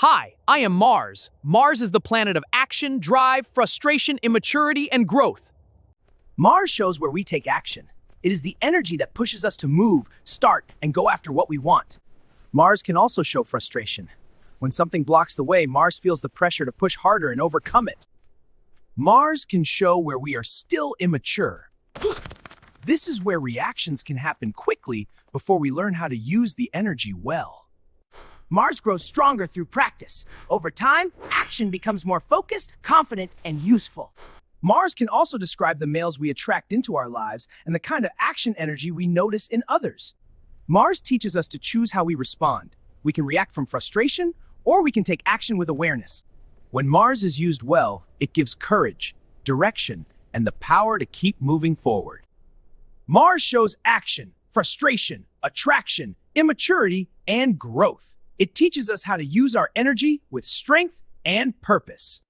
Hi, I am Mars. Mars is the planet of action, drive, frustration, immaturity, and growth. Mars shows where we take action. It is the energy that pushes us to move, start, and go after what we want. Mars can also show frustration. When something blocks the way, Mars feels the pressure to push harder and overcome it. Mars can show where we are still immature. This is where reactions can happen quickly before we learn how to use the energy well. Mars grows stronger through practice. Over time, action becomes more focused, confident, and useful. Mars can also describe the males we attract into our lives and the kind of action energy we notice in others. Mars teaches us to choose how we respond. We can react from frustration, or we can take action with awareness. When Mars is used well, it gives courage, direction, and the power to keep moving forward. Mars shows action, frustration, attraction, immaturity, and growth. It teaches us how to use our energy with strength and purpose.